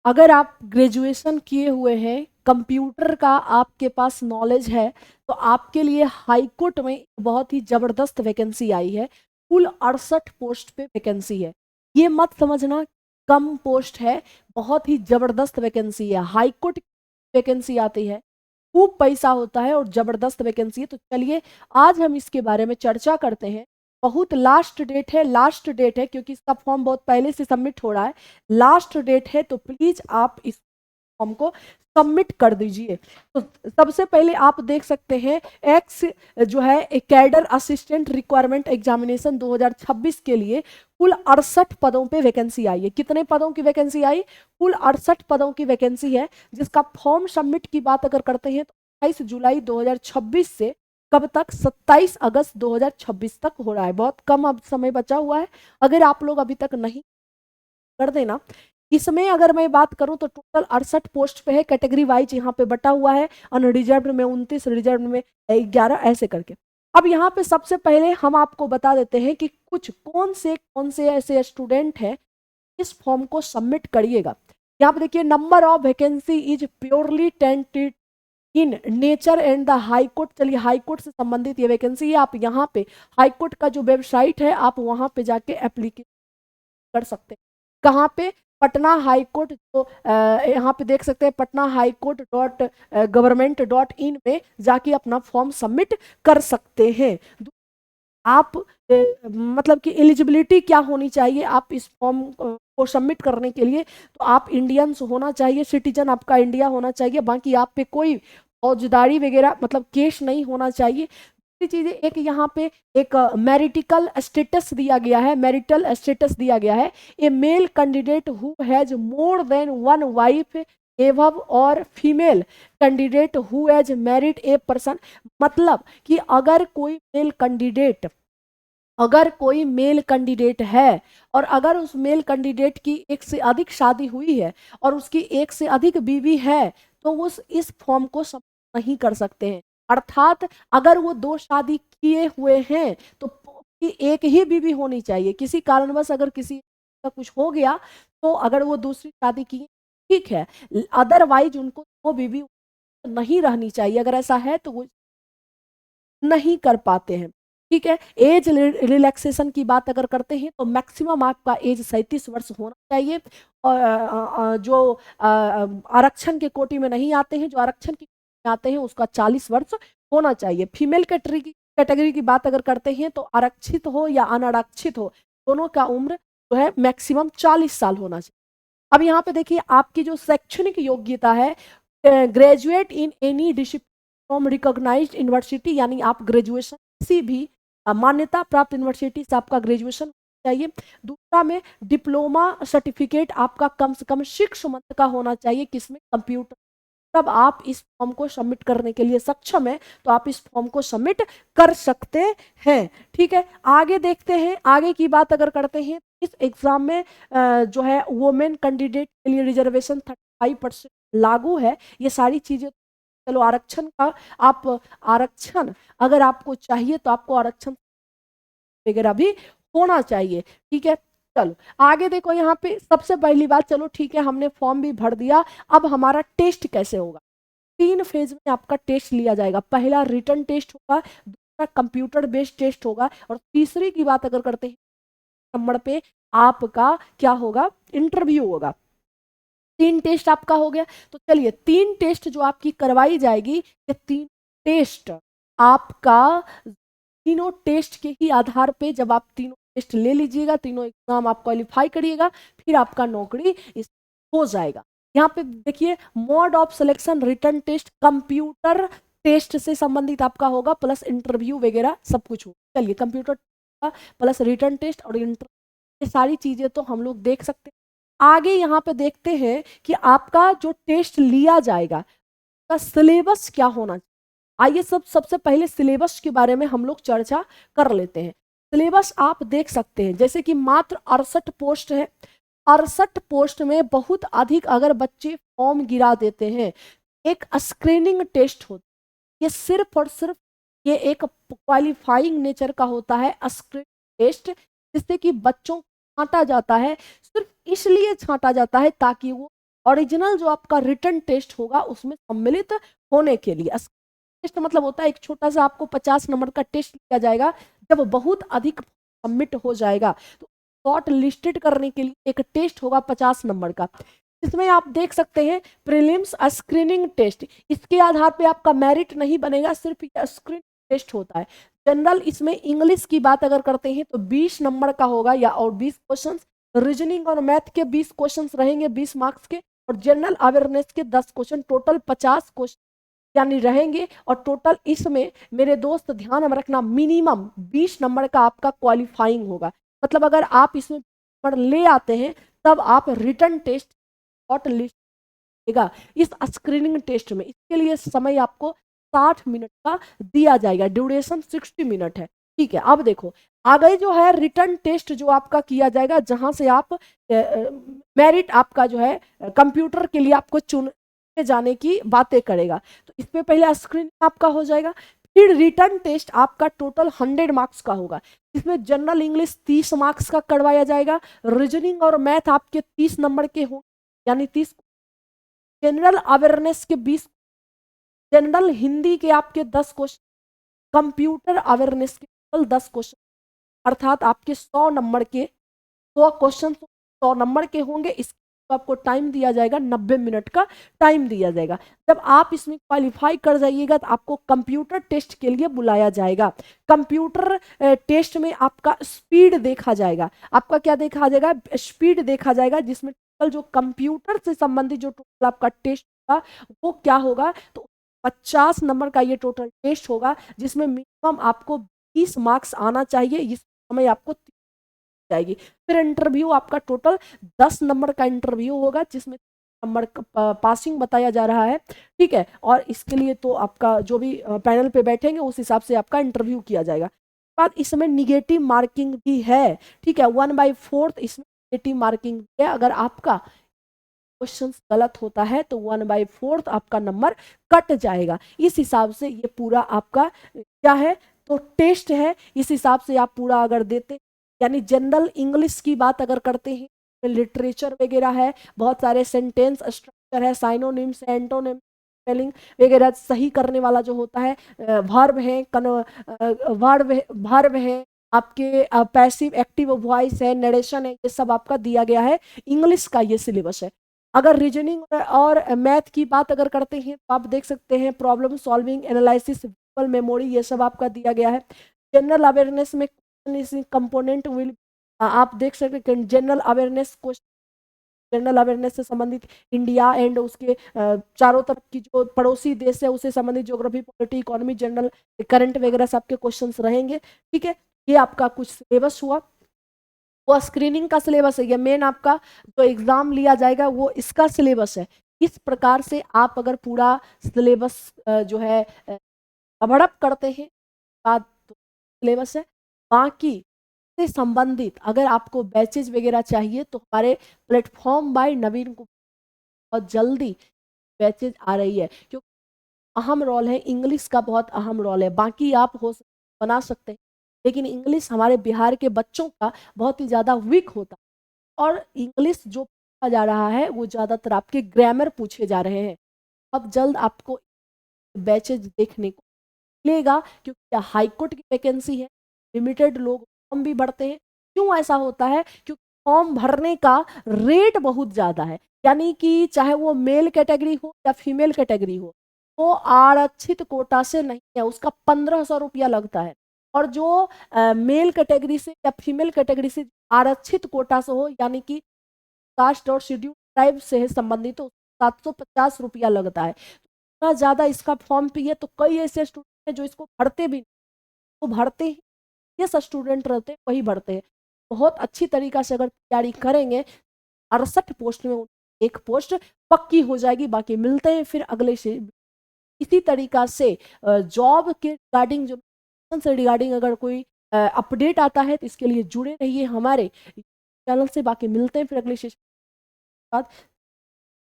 अगर आप ग्रेजुएशन किए हुए हैं, कंप्यूटर का आपके पास नॉलेज है, तो आपके लिए हाई कोर्ट में एक बहुत ही जबरदस्त वैकेंसी आई है। कुल 68 पोस्ट पे वैकेंसी है। ये मत समझना कम पोस्ट है, बहुत ही जबरदस्त वैकेंसी है। हाई कोर्ट वैकेंसी आती है, खूब पैसा होता है और जबरदस्त वैकेंसी है। तो चलिए आज हम इसके बारे में चर्चा करते हैं। बहुत लास्ट डेट है, लास्ट डेट है, क्योंकि इसका फॉर्म बहुत पहले से सबमिट हो रहा है। लास्ट डेट है, तो प्लीज आप इस फॉर्म को सबमिट कर दीजिए। तो सबसे पहले आप देख सकते हैं एक्स जो है कैडर असिस्टेंट रिक्वायरमेंट एग्जामिनेशन 2026 के लिए कुल 68 पदों पे वैकेंसी आई है। कितने पदों की वैकेंसी आई? कुल 68 पदों की वैकेंसी है, जिसका फॉर्म सबमिट की बात अगर करते हैं तो 28 जुलाई 2026 से कब तक? 27 अगस्त 2026 तक हो रहा है। बहुत कम अब समय बचा हुआ है। अगर आप लोग अभी तक नहीं कर देना। इसमें अगर मैं बात करूं तो टोटल 68 पोस्ट पे है, कैटेगरी वाइज यहाँ पे बटा हुआ है। अनरिजर्व में 29, रिजर्व में 11, ऐसे करके। अब यहाँ पे सबसे पहले हम आपको बता देते हैं कि कुछ कौन से ऐसे स्टूडेंट हैं इस फॉर्म को सबमिट करिएगा। यहाँ पे देखिए, number of vacancy is purely tentative in nature and the high court. चलिए, हाई कोर्ट से संबंधित ये वैकेंसी है। आप यहाँ पे हाई कोर्ट का जो वेबसाइट है, आप वहां पे जाके एप्लीकेशन कर सकते हैं। कहाँ पे? Patna high court. तो यहाँ पे देख सकते हैं पटना हाई कोर्ट .gov.in में जाके अपना फॉर्म सबमिट कर सकते हैं। आप मतलब कि एलिजिबिलिटी क्या होनी चाहिए आप इस फॉर्म को सबमिट करने के लिए? तो आप इंडियंस होना चाहिए, सिटीजन आपका इंडिया होना चाहिए। बाकी आप पे कोई फौजदारी वगैरह मतलब केस नहीं होना चाहिए। दूसरी चीजें, एक यहाँ पे एक मैरिटिकल स्टेटस दिया गया है, मैरिटल स्टेटस दिया गया है। A male candidate who has more than one wife एवब और female candidate who has married a person. मतलब कि अगर कोई मेल कैंडिडेट है और अगर उस मेल कैंडिडेट की एक से अधिक शादी हुई है और उसकी एक से अधिक बीवी है, तो उस इस फॉर्म को सबमिट नहीं कर सकते हैं। अर्थात अगर वो दो शादी किए हुए हैं तो एक ही बीवी होनी चाहिए। किसी कारणवश अगर किसी का कुछ हो गया तो अगर वो दूसरी शादी की, ठीक है, अदरवाइज उनको वो बीवी नहीं रहनी चाहिए। अगर ऐसा है तो वो नहीं कर पाते हैं। ठीक है। एज रिलैक्सेशन की बात अगर करते हैं तो मैक्सिमम आपका एज 37 वर्ष होना चाहिए। और जो आरक्षण के कोटि में नहीं आते हैं, जो आरक्षण की कोटि में आते हैं उसका 40 वर्ष होना चाहिए। फीमेल कैटेगरी की बात अगर करते हैं तो आरक्षित हो या अनारक्षित हो, दोनों का उम्र जो है मैक्सिमम 40 साल होना चाहिए। अब यहाँ पे देखिए, आपकी जो शैक्षणिक योग्यता है, graduate in any discipline from recognised university, यानी आप ग्रेजुएशन किसी भी मान्यता प्राप्त यूनिवर्सिटी से आपका ग्रेजुएशन चाहिए। दूसरा में डिप्लोमा सर्टिफिकेट आपका कम से कम 6 मंथ का होना चाहिए। किसमें? कंप्यूटर। तब आप इस फॉर्म को सबमिट करने के लिए सक्षम है, तो आप इस फॉर्म को सबमिट कर सकते हैं। ठीक है। आगे देखते हैं, आगे की बात अगर करते हैं, इस एग्जाम में जो है वोमेन कैंडिडेट के लिए रिजर्वेशन 35% लागू है। ये सारी चीजें, चलो आरक्षण का, आप आरक्षण अगर आपको चाहिए तो आपको आरक्षण वगैरह भी होना चाहिए। ठीक है। चलो आगे देखो, यहाँ पे सबसे पहली बात, चलो ठीक है हमने फॉर्म भी भर दिया, अब हमारा टेस्ट कैसे होगा? 3 फेज में आपका टेस्ट लिया जाएगा। पहला रिटन टेस्ट होगा, दूसरा कंप्यूटर बेस्ड टेस्ट होगा, और तीसरी की बात अगर करते हैं नंबर पे आपका क्या होगा? इंटरव्यू होगा। 3 टेस्ट आपका हो गया। तो चलिए, 3 टेस्ट जो आपकी करवाई जाएगी, ये 3 टेस्ट आपका, तीनों टेस्ट के ही आधार पे जब आप तीनों टेस्ट ले लीजिएगा, तीनों एग्जाम आप क्वालिफाई करिएगा, फिर आपका नौकरी इस हो जाएगा। यहाँ पे देखिए, mode of selection written test, computer test से संबंधित आपका होगा, प्लस इंटरव्यू वगैरह सब कुछ होगा। चलिए, कंप्यूटर प्लस रिटन टेस्ट और इंटरव्यू, ये सारी चीजें तो हम लोग देख सकते हैं। आगे यहाँ पे देखते हैं कि आपका जो टेस्ट लिया जाएगा का सिलेबस क्या होना चाहिए। आइए सबसे पहले सिलेबस के बारे में हम लोग चर्चा कर लेते हैं। सिलेबस आप देख सकते हैं, जैसे कि मात्र 68 पोस्ट है। 68 पोस्ट में बहुत अधिक अगर बच्चे फॉर्म गिरा देते हैं, एक स्क्रीनिंग टेस्ट होता है। ये सिर्फ और सिर्फ ये एक क्वालिफाइंग नेचर का होता है स्क्रीनिंग टेस्ट, जिससे कि बच्चों को छांटा जाता है। सिर्फ इसलिए छांटा जाता है ताकि वो ओरिजिनल जो आपका रिटन टेस्ट होगा उसमें सम्मिलित होने के लिए। टेस्ट मतलब होता है एक छोटा सा आपको 50 नंबर का टेस्ट लिया जाएगा, जब बहुत अधिक सबमिट हो जाएगा तो शॉर्ट लिस्टेड करने के लिए एक टेस्ट होगा 50 नंबर का। इसमें आप देख सकते हैं प्रीलिम्स स्क्रीनिंग टेस्ट, इसके आधार पे आपका मेरिट नहीं बनेगा, सिर्फ स्क्रीनिंग टेस्ट होता है। जनरल इसमें इंग्लिश की बात अगर करते हैं तो 20 नंबर का होगा या और 20 क्वेश्चन, रीजनिंग और मैथ के 20 क्वेश्चन रहेंगे 20 मार्क्स के, और जनरल अवेयरनेस के 10 क्वेश्चन, टोटल 50 क्वेश्चन यानी रहेंगे। और टोटल इसमें मेरे दोस्त ध्यान में रखना मिनिमम 20 नंबर का आपका क्वालिफाइंग होगा, मतलब अगर आप इसमें नंबर ले आते हैं तब आप रिटर्न टेस्ट शॉर्ट लिस्ट देगा इस स्क्रीनिंग टेस्ट में। इसके लिए समय आपको 60 मिनट का दिया जाएगा, ड्यूरेशन 60 मिनट है। ठीक है, अब देखो आगे जो है रिटर्न टेस्ट जो आपका किया जाएगा, जहां से आप मेरिट आपका जो है कंप्यूटर के लिए आपको चुने जाने की बातें करेगा। तो इस पे पहले स्क्रीनिंग आपका हो जाएगा, फिर रिटर्न टेस्ट आपका टोटल 100 मार्क्स का होगा। इसमें जनरल इंग्लिश 30 मार्क्स का करवाया जाएगा, रीजनिंग और मैथ आपके 30 नंबर के होंगे यानी 30, जनरल अवेयरनेस के 20, जनरल हिंदी के आपके 10 क्वेश्चन, कंप्यूटर अवेयरनेस के केवल 10 क्वेश्चन, अर्थात आपके 100 नंबर के 100 क्वेश्चन 100 नंबर के होंगे। इसको आपको टाइम दिया जाएगा 90 मिनट का टाइम दिया जाएगा। जब आप इसमें क्वालिफाई कर जाइएगा तो आपको कंप्यूटर टेस्ट के लिए बुलाया जाएगा। कंप्यूटर टेस्ट में आपका स्पीड देखा जाएगा, आपका क्या देखा जाएगा, स्पीड देखा जाएगा, जिसमें टोटल जो कंप्यूटर से संबंधित जो टोटल आपका टेस्ट होगा वो क्या होगा, तो 50 नंबर का ये टोटल टेस्ट होगा, जिसमें मिनिमम आपको 20 मार्क्स आना चाहिए। इस समय आपको जाएगी। फिर इंटरव्यू आपका टोटल 10 नंबर का इंटरव्यू होगा, जिसमें नंबर पासिंग बताया जा रहा है। ठीक है, और इसके लिए तो आपका जो भी पैनल पे बैठेंगे उस हिसाब से आपका इंटरव्यू किया जाएगा। बाद इसमें निगेटिव मार्किंग भी है। ठीक है, 1/4 इसमें निगेटिव मार्किंग है। अगर आपका क्वेश्चन गलत होता है तो 1/4 आपका नंबर कट जाएगा। इस हिसाब से ये पूरा आपका क्या है, तो टेस्ट है। इस हिसाब से आप पूरा अगर देते, यानी जनरल इंग्लिश की बात अगर करते हैं, लिटरेचर वगैरह है, बहुत सारे सेंटेंस स्ट्रक्चर है, साइनोनिम्स है, एंटोनिम, स्पेलिंग वगैरह सही करने वाला जो होता है, वर्ब है, वर्ब है, आपके पैसिव एक्टिव वॉइस है, नरेशन है, ये सब आपका दिया गया है। इंग्लिश का ये सिलेबस है। अगर रीजनिंग और मैथ की बात अगर करते हैं तो आप देख सकते हैं problem solving, analysis, visual memory, ये सब आपका दिया गया है। जनरल अवेयरनेस में कंपोनेंट विल आप देख सकते हैं, general awareness question, general awareness से संबंधित इंडिया एंड उसके चारों तरफ की जो पड़ोसी देश है उससे संबंधित geography, polity, economy, general current वगैरह सबके क्वेश्चंस रहेंगे। ठीक है, ये आपका कुछ सिलेबस हुआ। वो स्क्रीनिंग का सिलेबस है, ये मेन आपका जो एग्जाम लिया जाएगा वो इसका सिलेबस है। इस प्रकार से आप अगर पूरा सिलेबस जो है कवर करते हैं बाद तो सिलेबस है। बाकी से संबंधित अगर आपको बैचेज वगैरह चाहिए तो हमारे प्लेटफॉर्म बाय नवीन को बहुत जल्दी बैचेज आ रही है, क्योंकि अहम रोल है इंग्लिश का, बहुत अहम रोल है। बाकी आप बना सकते हैं, लेकिन इंग्लिश हमारे बिहार के बच्चों का बहुत ही ज़्यादा वीक होता है, और इंग्लिश जो पूछा जा रहा है वो ज़्यादातर आपके ग्रामर पूछे जा रहे हैं। अब जल्द आपको बैचेज देखने को मिलेगा, क्योंकि हाईकोर्ट की वैकेंसी है, लिमिटेड लोग फॉर्म भी भरते हैं। क्यों ऐसा होता है, क्योंकि फॉर्म भरने का रेट बहुत ज़्यादा है, यानी कि चाहे वो मेल कैटेगरी हो या फीमेल कैटेगरी हो, वो आरक्षित कोटा से नहीं है, उसका 1500 रुपया लगता है। और जो मेल कैटेगरी से या फीमेल कैटेगरी से आरक्षित कोटा से हो, यानी कि कास्ट और शेड्यूल ट्राइब से है संबंधित, तो 750 रुपया लगता है। इतना ज़्यादा इसका फॉर्म फी है, तो कई ऐसे स्टूडेंट हैं जो इसको भरते भी नहीं, तो भरते ही ये स्टूडेंट रहते हैं वही भरते हैं। बहुत अच्छी तरीका से अगर तैयारी करेंगे 68 पोस्ट में एक पोस्ट पक्की हो जाएगी। बाकी मिलते हैं फिर अगले से इसी तरीका से जॉब के रिगार्डिंग, जो से रिगार्डिंग अगर कोई अपडेट आता है तो इसके लिए जुड़े रहिए हमारे चैनल से। बाकी मिलते हैं फिर अगले सेशन के बाद।